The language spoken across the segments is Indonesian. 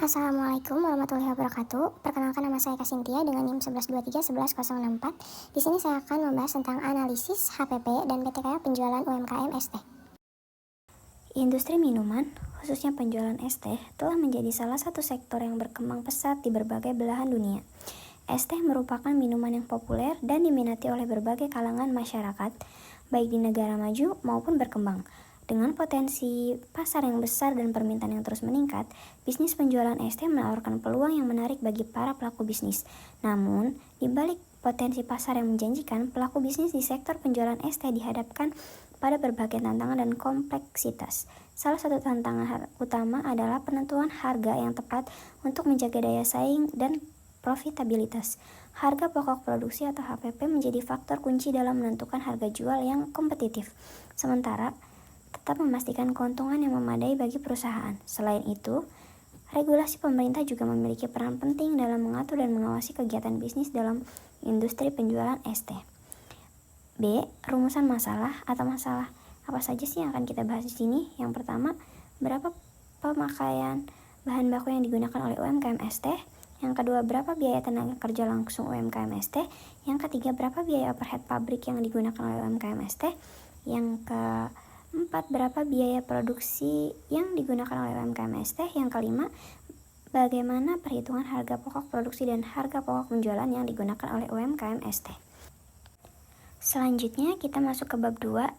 Assalamualaikum warahmatullahi wabarakatuh. Perkenalkan, nama saya Kasintia dengan NIM 11231164. Di sini saya akan membahas tentang analisis HPP dan PTKA penjualan UMKM ST. Industri minuman, khususnya penjualan es teh, telah menjadi salah satu sektor yang berkembang pesat di berbagai belahan dunia. Es teh merupakan minuman yang populer dan diminati oleh berbagai kalangan masyarakat, baik di negara maju maupun berkembang. Dengan potensi pasar yang besar dan permintaan yang terus meningkat, bisnis penjualan es teh menawarkan peluang yang menarik bagi para pelaku bisnis. Namun, di balik potensi pasar yang menjanjikan, pelaku bisnis di sektor penjualan es teh dihadapkan pada berbagai tantangan dan kompleksitas. Salah satu tantangan utama adalah penentuan harga yang tepat untuk menjaga daya saing dan profitabilitas. Harga pokok produksi atau HPP menjadi faktor kunci dalam menentukan harga jual yang kompetitif. Sementara tetap memastikan keuntungan yang memadai bagi perusahaan. Selain itu, regulasi pemerintah juga memiliki peran penting dalam mengatur dan mengawasi kegiatan bisnis dalam industri penjualan es teh. B. Rumusan masalah atau masalah. Apa saja sih yang akan kita bahas di sini? Yang pertama, berapa pemakaian bahan baku yang digunakan oleh UMKM es teh? Yang kedua, berapa biaya tenaga kerja langsung UMKM es teh? Yang ketiga, berapa biaya overhead pabrik yang digunakan oleh UMKM es teh? Yang keempat, berapa biaya produksi yang digunakan oleh UMKM es teh? Yang kelima, bagaimana perhitungan harga pokok produksi dan harga pokok penjualan yang digunakan oleh UMKM es teh? Selanjutnya kita masuk ke bab 2,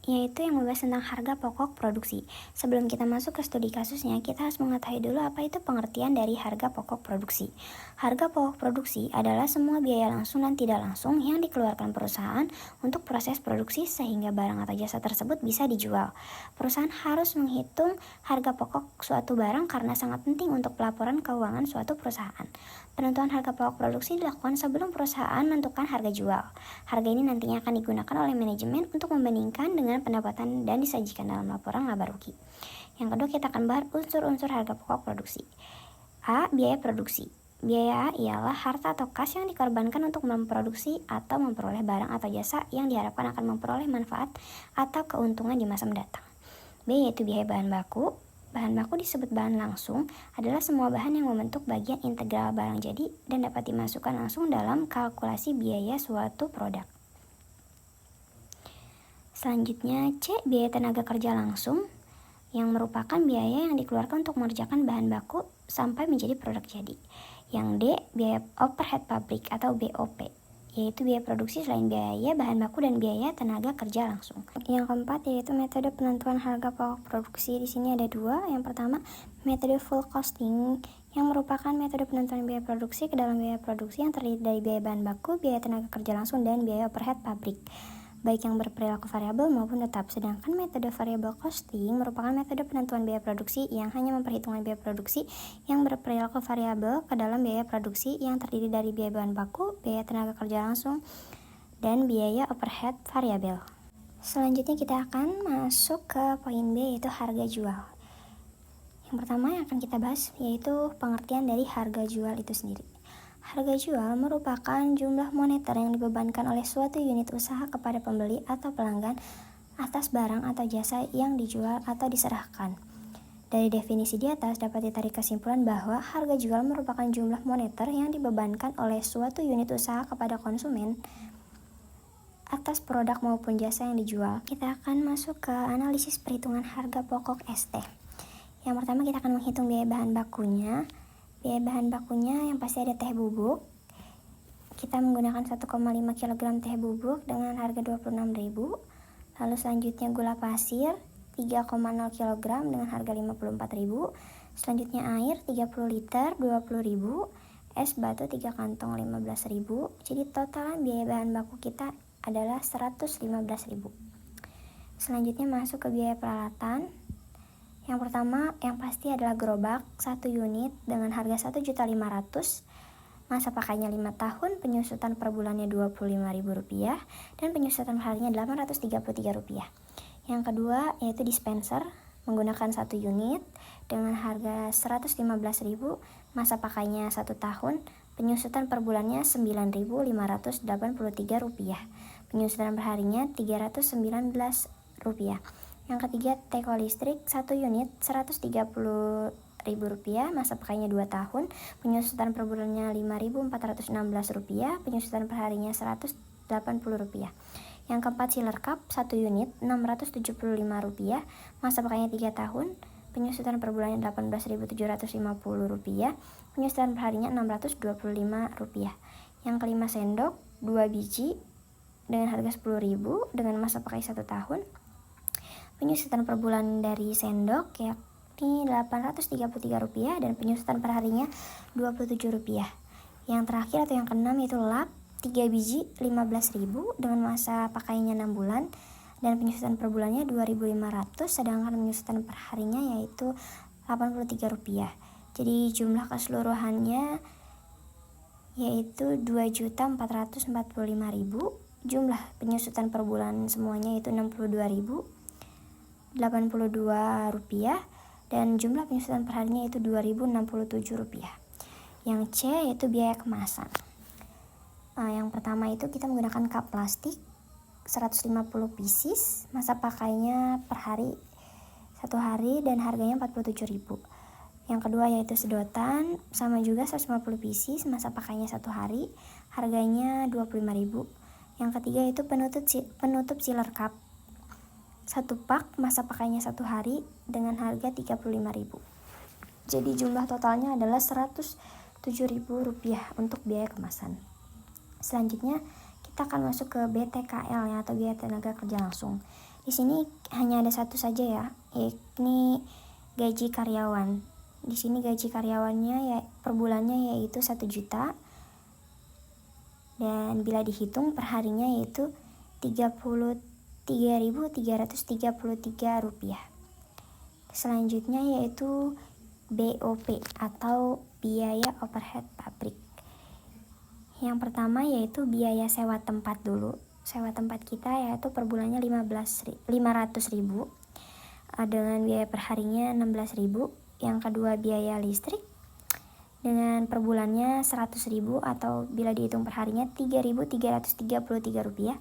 yaitu yang membahas tentang harga pokok produksi. Sebelum kita masuk ke studi kasusnya, kita harus mengetahui dulu apa itu pengertian dari harga pokok produksi. Harga pokok produksi adalah semua biaya langsung dan tidak langsung yang dikeluarkan perusahaan untuk proses produksi sehingga barang atau jasa tersebut bisa dijual. Perusahaan harus menghitung harga pokok suatu barang karena sangat penting untuk pelaporan keuangan suatu perusahaan. Penentuan harga pokok produksi dilakukan sebelum perusahaan menentukan harga jual. Harga ini nantinya akan digunakan oleh manajemen untuk membandingkan dengan pendapatan dan disajikan dalam laporan laba rugi. Yang kedua, kita akan bahas unsur-unsur harga pokok produksi. A. Biaya produksi. Biaya A ialah harta atau kas yang dikorbankan untuk memproduksi atau memperoleh barang atau jasa yang diharapkan akan memperoleh manfaat atau keuntungan di masa mendatang. B. Yaitu biaya bahan baku. Bahan baku disebut bahan langsung, adalah semua bahan yang membentuk bagian integral barang jadi dan dapat dimasukkan langsung dalam kalkulasi biaya suatu produk. Selanjutnya, C. Biaya tenaga kerja langsung, yang merupakan biaya yang dikeluarkan untuk mengerjakan bahan baku sampai menjadi produk jadi. Yang D. Biaya overhead pabrik atau BOP, yaitu biaya produksi selain biaya bahan baku dan biaya tenaga kerja langsung. Yang keempat, yaitu metode penentuan harga pokok produksi. Di sini ada dua. Yang pertama, metode full costing, yang merupakan metode penentuan biaya produksi ke dalam biaya produksi yang terdiri dari biaya bahan baku, biaya tenaga kerja langsung, dan biaya overhead pabrik, baik yang berperilaku variabel maupun tetap. Sedangkan metode variable costing merupakan metode penentuan biaya produksi yang hanya memperhitungkan biaya produksi yang berperilaku variabel ke dalam biaya produksi yang terdiri dari biaya bahan baku, biaya tenaga kerja langsung, dan biaya overhead variabel. Selanjutnya kita akan masuk ke poin B, yaitu harga jual. Yang pertama yang akan kita bahas yaitu pengertian dari harga jual itu sendiri. Harga jual merupakan jumlah moneter yang dibebankan oleh suatu unit usaha kepada pembeli atau pelanggan atas barang atau jasa yang dijual atau diserahkan. Dari definisi di atas dapat ditarik kesimpulan bahwa harga jual merupakan jumlah moneter yang dibebankan oleh suatu unit usaha kepada konsumen atas produk maupun jasa yang dijual. Kita akan masuk ke analisis perhitungan harga pokok es teh. Yang pertama, kita akan menghitung biaya bahan bakunya. Biaya bahan bakunya yang pasti ada teh bubuk. Kita menggunakan 1,5 kg teh bubuk dengan harga 26.000. Lalu selanjutnya gula pasir 3,0 kg dengan harga 54.000. Selanjutnya air 30 liter 20.000. Es batu 3 kantong 15.000. Jadi totalan biaya bahan baku kita adalah 115.000. Selanjutnya masuk ke biaya peralatan. Yang pertama yang pasti adalah gerobak 1 unit dengan harga 1.500.000, masa pakainya 5 tahun, penyusutan per bulannya Rp25.000 dan penyusutan per harinya Rp833. Yang kedua yaitu dispenser menggunakan 1 unit dengan harga Rp115.000, masa pakainya 1 tahun, penyusutan per bulannya Rp9.583, penyusutan per harinya Rp319. Yang ketiga, teko listrik 1 unit Rp130.000 Rp50.000, masa pakainya 2 tahun, penyusutan per bulannya Rp5.416, penyusutan per harinya Rp180. Yang keempat, Sealer Cup 1 unit Rp675, masa pakainya 3 tahun, penyusutan per bulannya Rp18.750, penyusutan per harinya Rp625. Yang kelima, sendok 2 biji dengan harga Rp10.000 dengan masa pakai 1 tahun, penyusutan per bulan dari sendok yakni Rp833 dan penyusutan per harinya Rp27. Yang terakhir atau yang keenam yaitu lap 3 biji Rp15.000 dengan masa pakainya 6 bulan dan penyusutan per bulannya Rp2.500, sedangkan penyusutan per harinya yaitu Rp83. Jadi jumlah keseluruhannya yaitu Rp2.445.000. Jumlah penyusutan per bulan semuanya yaitu Rp62.082 dan jumlah penyusutan per harinya yaitu Rp2.067. Yang C yaitu biaya kemasan. Yang pertama itu kita menggunakan cup plastik 150 pieces, masa pakainya per hari 1 hari dan harganya Rp47.000. Yang kedua yaitu sedotan, sama juga 150 pieces, masa pakainya 1 hari, harganya Rp25.000. Yang ketiga itu penutup sealer cup 1 pak, masa pakainya 1 hari dengan harga Rp35.000. Jadi jumlah totalnya adalah Rp107.000 untuk biaya kemasan. Selanjutnya kita akan masuk ke BTKL ya, atau biaya tenaga kerja langsung. Di sini hanya ada satu saja ya, yakni gaji karyawan. Di sini gaji karyawannya ya per bulannya yaitu 1 juta dan bila dihitung per harinya yaitu Rp33.333. Selanjutnya yaitu BOP atau biaya overhead pabrik. Yang pertama yaitu biaya sewa tempat dulu. Sewa tempat kita yaitu per bulannya Rp500.000 dengan biaya per harinya Rp16.000. Yang kedua biaya listrik dengan per bulannya Rp100.000 atau bila dihitung per harinya Rp3.333.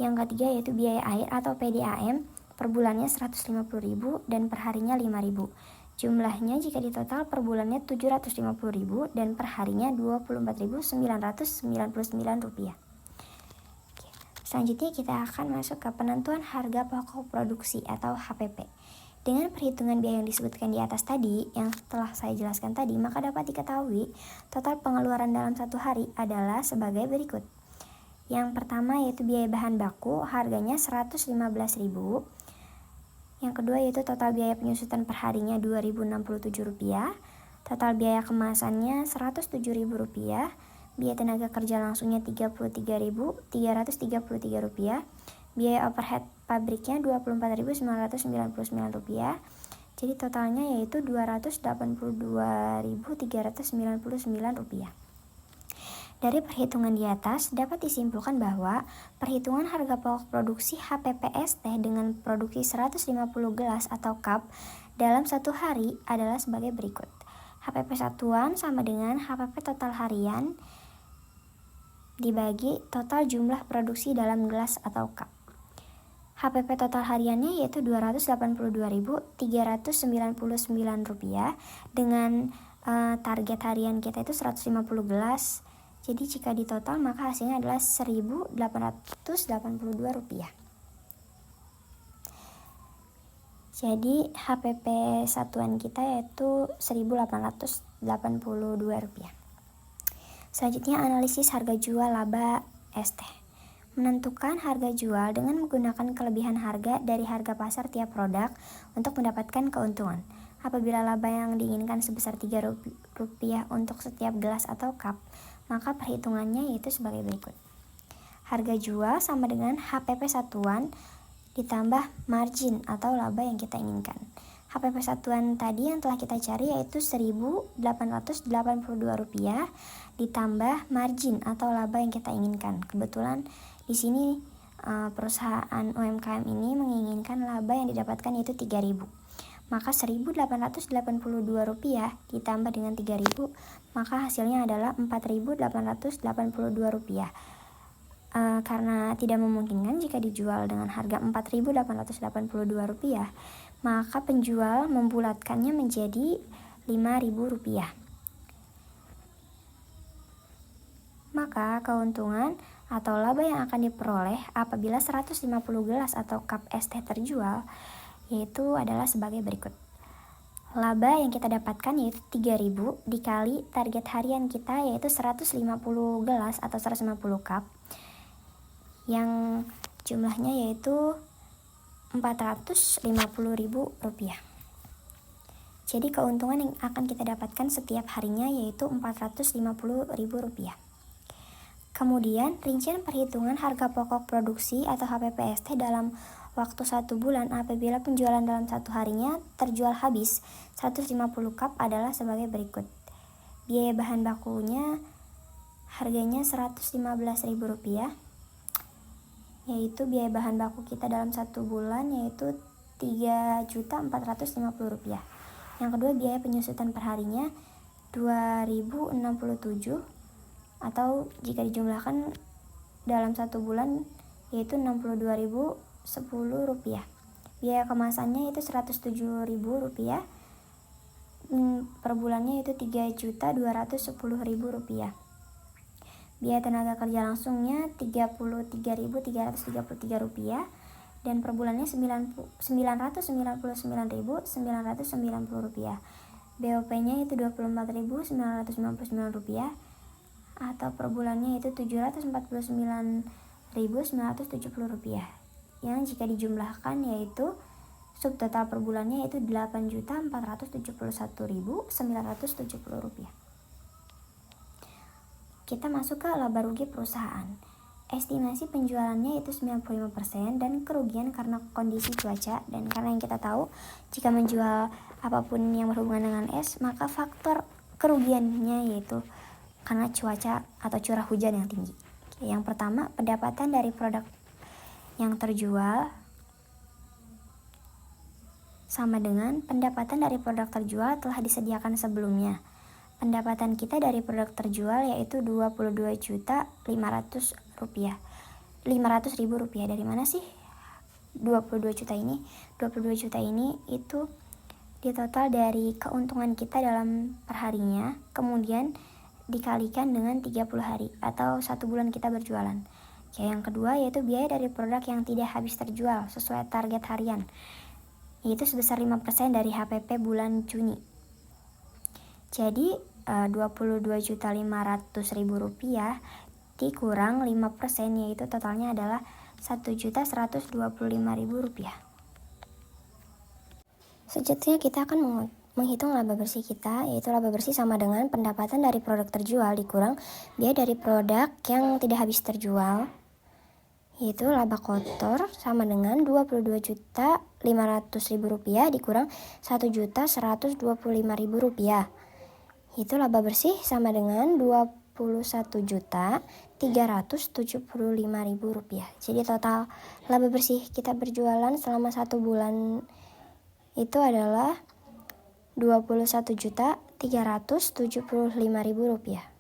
Yang ketiga yaitu biaya air atau PDAM per bulannya Rp150.000 dan per harinya Rp5.000. Jumlahnya jika ditotal per bulannya Rp750.000 dan per harinya Rp24.999. Selanjutnya kita akan masuk ke penentuan harga pokok produksi atau HPP. Dengan perhitungan biaya yang disebutkan di atas tadi, yang telah saya jelaskan tadi, maka dapat diketahui total pengeluaran dalam 1 hari adalah sebagai berikut. Yang pertama yaitu biaya bahan baku, harganya Rp115.000. Yang kedua yaitu total biaya penyusutan per harinya Rp2.067. Total biaya kemasannya Rp107.000. Biaya tenaga kerja langsungnya Rp33.333. Biaya overhead pabriknya Rp24.999. Jadi totalnya yaitu Rp282.399. Dari perhitungan di atas dapat disimpulkan bahwa perhitungan harga pokok produksi HPPST dengan produksi 150 gelas atau cup dalam 1 hari adalah sebagai berikut. HPP satuan sama dengan HPP total harian dibagi total jumlah produksi dalam gelas atau cup. HPP total hariannya yaitu Rp282.399 dengan target harian kita itu 150 gelas. Jadi jika ditotal maka hasilnya adalah Rp1.882. Jadi HPP satuan kita yaitu Rp1.882. Selanjutnya analisis harga jual laba ST. Menentukan harga jual dengan menggunakan kelebihan harga dari harga pasar tiap produk untuk mendapatkan keuntungan. Apabila laba yang diinginkan sebesar Rp3 untuk setiap gelas atau cup, maka perhitungannya yaitu sebagai berikut. Harga jual sama dengan HPP satuan ditambah margin atau laba yang kita inginkan. HPP satuan tadi yang telah kita cari yaitu Rp1.882 ditambah margin atau laba yang kita inginkan. Kebetulan di sini perusahaan UMKM ini menginginkan laba yang didapatkan yaitu Rp3.000. Maka Rp1.882 ditambah dengan Rp3.000, maka hasilnya adalah Rp4.882. karena tidak memungkinkan jika dijual dengan harga Rp4.882, maka penjual membulatkannya menjadi Rp5.000. Maka keuntungan atau laba yang akan diperoleh apabila 150 gelas atau cup es teh terjual yaitu adalah sebagai berikut. Laba yang kita dapatkan yaitu 3.000 dikali target harian kita yaitu 150 gelas atau 150 cup yang jumlahnya yaitu Rp450.000. Jadi keuntungan yang akan kita dapatkan setiap harinya yaitu Rp450.000. Kemudian rincian perhitungan harga pokok produksi atau HPPST dalam waktu 1 bulan apabila penjualan dalam 1 harinya terjual habis 150 cup adalah sebagai berikut. Biaya bahan bakunya harganya Rp115.000, yaitu biaya bahan baku kita dalam 1 bulan yaitu Rp3.450.000. Yang kedua, biaya penyusutan perharinya 2.067 atau jika dijumlahkan dalam 1 bulan yaitu Rp62.010. Biaya kemasannya itu Rp107.000, per bulannya itu Rp3.210.000. Biaya tenaga kerja langsungnya Rp33.333 dan per bulannya Rp999.990. BOP-nya itu Rp24.999 atau per bulannya itu Rp749.970, yang jika dijumlahkan yaitu subtotal per bulannya itu Rp8.471.970. Kita masuk ke laba rugi perusahaan. Estimasi penjualannya itu 95% dan kerugian karena kondisi cuaca, dan karena yang kita tahu jika menjual apapun yang berhubungan dengan es maka faktor kerugiannya yaitu karena cuaca atau curah hujan yang tinggi. Yang pertama, pendapatan dari produk yang terjual sama dengan pendapatan dari produk terjual telah disediakan sebelumnya. Pendapatan kita dari produk terjual yaitu Rp500.000. Dari mana sih 22 juta ini? 22 juta ini itu ditotal dari keuntungan kita dalam perharinya, kemudian dikalikan dengan 30 hari atau 1 bulan kita berjualan. Yang kedua yaitu biaya dari produk yang tidak habis terjual sesuai target harian, yaitu sebesar 5% dari HPP bulan Juni. Jadi Rp22.500.000 dikurang 5% yaitu totalnya adalah Rp1.125.000. Selanjutnya kita akan menghitung laba bersih kita, yaitu laba bersih sama dengan pendapatan dari produk terjual dikurang biaya dari produk yang tidak habis terjual, yaitu laba kotor sama dengan Rp22.500.000 dikurang Rp1.125.000. Itu laba bersih sama dengan Rp21.375.000. Jadi total laba bersih kita berjualan selama 1 bulan itu adalah Rp21.375.000.